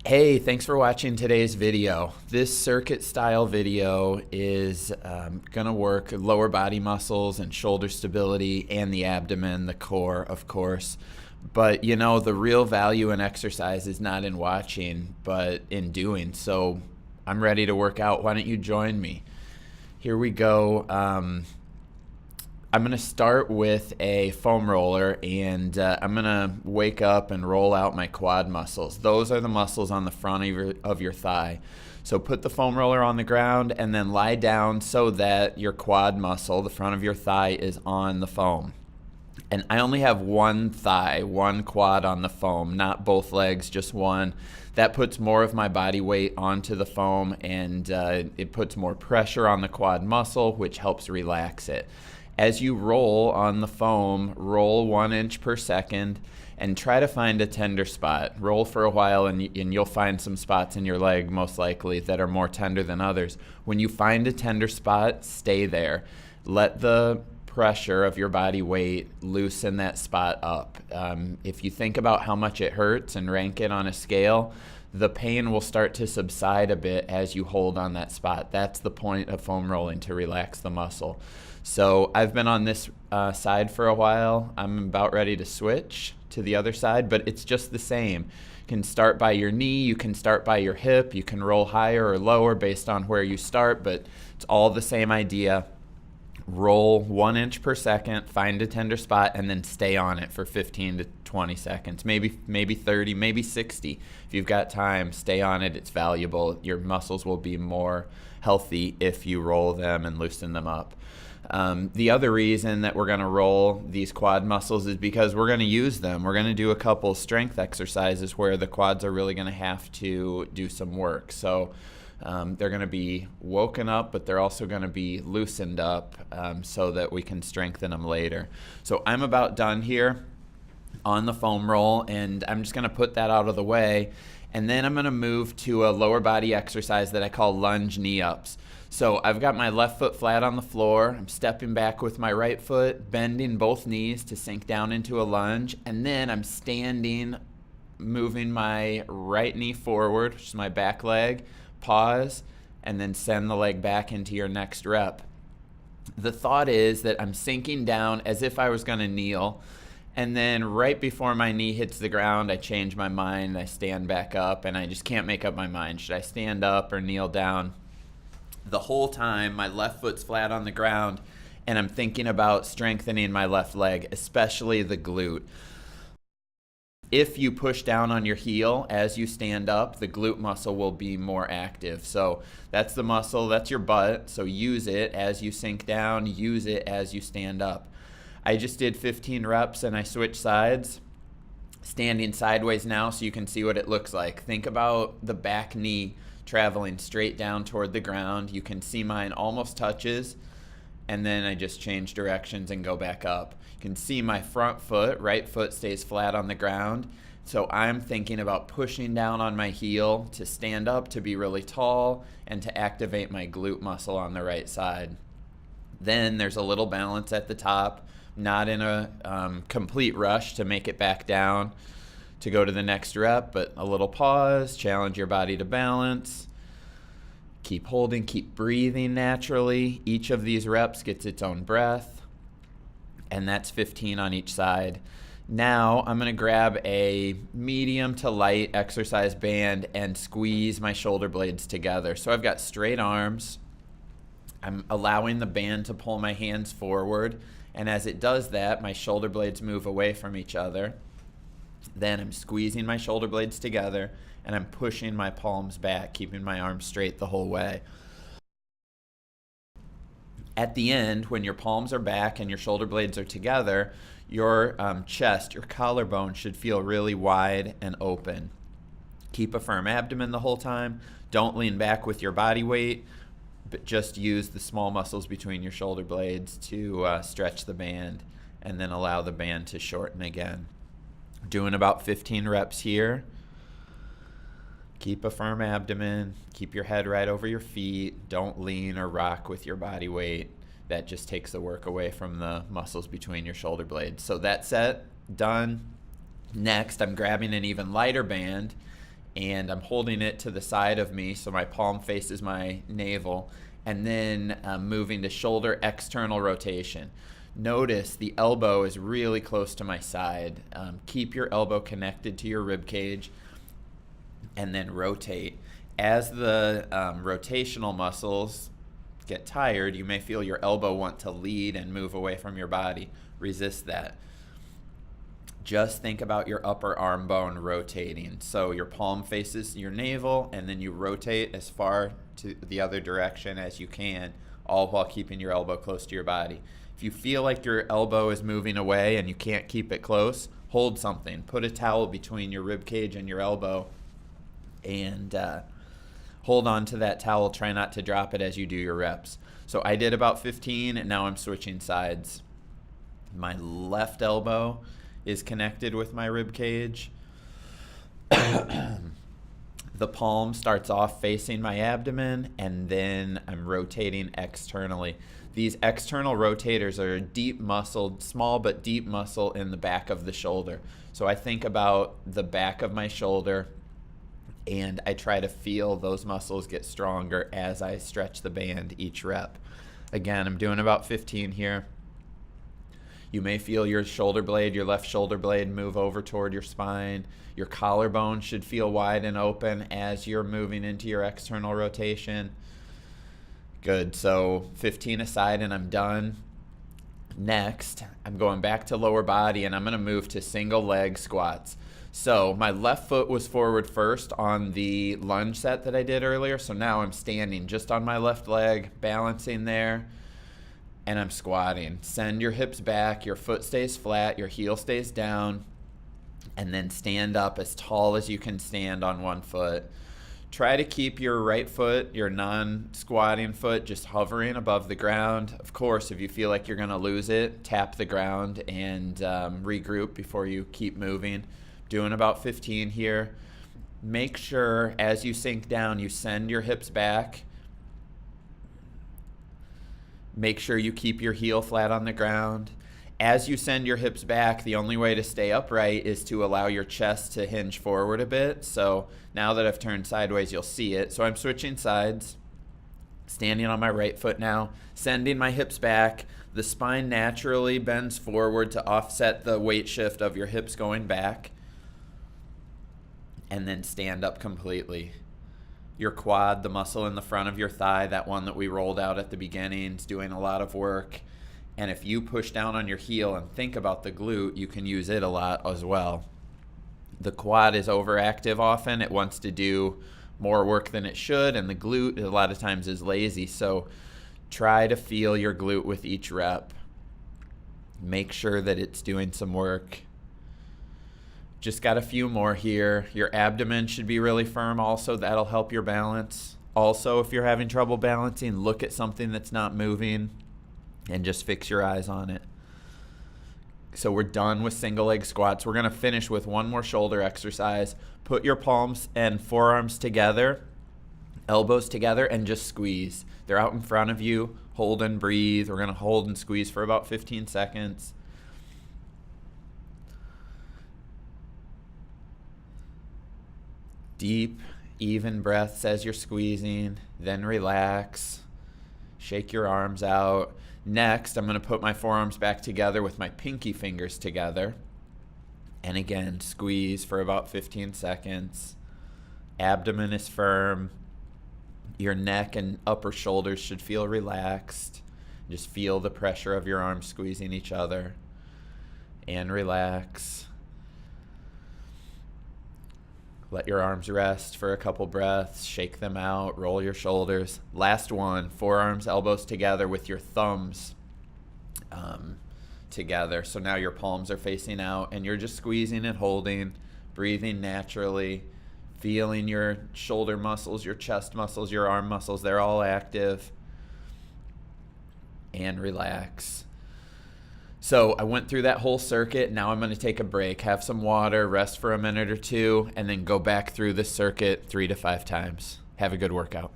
Hey, thanks for watching today's video. This circuit style video is going to work lower body muscles and shoulder stability and the abdomen, the core, of course. But you know, the real value in exercise is not in watching, but in doing. So I'm ready to work out. Why don't you join me? Here we go. I'm going to start with a foam roller, and I'm going to wake up and roll out my quad muscles. Those are the muscles on the front of your thigh. So put the foam roller on the ground and then lie down so that your quad muscle, the front of your thigh, is on the foam. And I only have one thigh, one quad on the foam, not both legs, just one. That puts more of my body weight onto the foam, and it puts more pressure on the quad muscle, which helps relax it. As you roll on the foam, roll 1 inch per second and try to find a tender spot. Roll for a while and you'll find some spots in your leg, most likely, that are more tender than others. When you find a tender spot, stay there. Let the pressure of your body weight loosen that spot up. If you think about how much it hurts and rank it on a scale, the pain will start to subside a bit as you hold on that spot. That's the point of foam rolling, to relax the muscle. So I've been on this side for a while. I'm about ready to switch to the other side, but it's just the same. You can start by your knee, you can start by your hip, you can roll higher or lower based on where you start, but it's all the same idea. Roll 1 inch per second, find a tender spot, and then stay on it for 15 to 20 seconds, maybe 30, maybe 60. If you've got time, stay on it. It's valuable. Your muscles will be more healthy if you roll them and loosen them up. The other reason that we're going to roll these quad muscles is because we're going to use them. We're going to do a couple strength exercises where the quads are really going to have to do some work. So they're going to be woken up, but they're also going to be loosened up so that we can strengthen them later. So I'm about done here on the foam roll, and I'm just going to put that out of the way. And then I'm going to move to a lower body exercise that I call lunge knee-ups. So I've got my left foot flat on the floor. I'm stepping back with my right foot, bending both knees to sink down into a lunge. And then I'm standing, moving my right knee forward, which is my back leg, pause, and then send the leg back into your next rep. The thought is that I'm sinking down as if I was going to kneel. And then right before my knee hits the ground, I change my mind. I stand back up, and I just can't make up my mind. Should I stand up or kneel down? The whole time, my left foot's flat on the ground, and I'm thinking about strengthening my left leg, especially the glute. If you push down on your heel as you stand up, the glute muscle will be more active. So that's the muscle, that's your butt. So use it as you sink down, use it as you stand up. I just did 15 reps and I switched sides. Standing sideways now so you can see what it looks like. Think about the back knee traveling straight down toward the ground. You can see mine almost touches, and then I just change directions and go back up. You can see my front foot, right foot, stays flat on the ground. So I'm thinking about pushing down on my heel to stand up, to be really tall, and to activate my glute muscle on the right side. Then there's a little balance at the top, not in a complete rush to make it back down to go to the next rep, but a little pause, challenge your body to balance. Keep holding, keep breathing naturally. Each of these reps gets its own breath, and that's 15 on each side. Now I'm gonna grab a medium to light exercise band and squeeze my shoulder blades together. So I've got straight arms. I'm allowing the band to pull my hands forward, and as it does that, my shoulder blades move away from each other. Then I'm squeezing my shoulder blades together, and I'm pushing my palms back, keeping my arms straight the whole way. At the end, when your palms are back and your shoulder blades are together, your chest, your collarbone should feel really wide and open. Keep a firm abdomen the whole time. Don't lean back with your body weight, but just use the small muscles between your shoulder blades to stretch the band, and then allow the band to shorten again. Doing about 15 reps here. Keep a firm abdomen. Keep your head right over your feet. Don't lean or rock with your body weight. That just takes the work away from the muscles between your shoulder blades. So that's set, done. Next, I'm grabbing an even lighter band, and I'm holding it to the side of me so my palm faces my navel, and then moving to shoulder external rotation. Notice the elbow is really close to my side. Keep your elbow connected to your rib cage, and then rotate. As the rotational muscles get tired, you may feel your elbow want to lead and move away from your body. Resist that. Just think about your upper arm bone rotating. So your palm faces your navel, and then you rotate as far to the other direction as you can, all while keeping your elbow close to your body. If you feel like your elbow is moving away and you can't keep it close, hold something. Put a towel between your rib cage and your elbow, and hold on to that towel. Try not to drop it as you do your reps. So I did about 15, and now I'm switching sides. My left elbow is connected with my rib cage. The palm starts off facing my abdomen, and then I'm rotating externally. These external rotators are a deep muscle, small but deep muscle in the back of the shoulder. So I think about the back of my shoulder, and I try to feel those muscles get stronger as I stretch the band each rep. Again, I'm doing about 15 here. You may feel your shoulder blade, your left shoulder blade, move over toward your spine. Your collarbone should feel wide and open as you're moving into your external rotation. Good, so 15 aside and I'm done. Next, I'm going back to lower body, and I'm gonna move to single leg squats. So my left foot was forward first on the lunge set that I did earlier. So now I'm standing just on my left leg, balancing there, and I'm squatting. Send your hips back, your foot stays flat, your heel stays down, and then stand up as tall as you can stand on one foot. Try to keep your right foot, your non-squatting foot, just hovering above the ground. Of course, if you feel like you're gonna lose it, tap the ground and regroup before you keep moving. Doing about 15 here. Make sure as you sink down, you send your hips back. Make sure you keep your heel flat on the ground. As you send your hips back, the only way to stay upright is to allow your chest to hinge forward a bit. So now that I've turned sideways, you'll see it. So I'm switching sides, standing on my right foot now, sending my hips back. The spine naturally bends forward to offset the weight shift of your hips going back, and then stand up completely. Your quad, the muscle in the front of your thigh, that one that we rolled out at the beginning, is doing a lot of work. And if you push down on your heel and think about the glute, you can use it a lot as well. The quad is overactive often. It wants to do more work than it should, and the glute a lot of times is lazy. So try to feel your glute with each rep. Make sure that it's doing some work. Just got a few more here. Your abdomen should be really firm also. That'll help your balance. Also, if you're having trouble balancing, look at something that's not moving and just fix your eyes on it. So we're done with single leg squats. We're gonna finish with one more shoulder exercise. Put your palms and forearms together, elbows together, and just squeeze. They're out in front of you. Hold and breathe. We're gonna hold and squeeze for about 15 seconds. Deep, even breaths as you're squeezing, then relax. Shake your arms out. Next, I'm going to put my forearms back together with my pinky fingers together. And again, squeeze for about 15 seconds. Abdomen is firm. Your neck and upper shoulders should feel relaxed. Just feel the pressure of your arms squeezing each other. And relax. Let your arms rest for a couple breaths. Shake them out. Roll your shoulders. Last one. Forearms, elbows together with your thumbs together. So now your palms are facing out, and you're just squeezing and holding, breathing naturally, feeling your shoulder muscles, your chest muscles, your arm muscles. They're all active. And relax. So I went through that whole circuit. Now I'm going to take a break, have some water, rest for a minute or two, and then go back through the circuit 3 to 5 times. Have a good workout.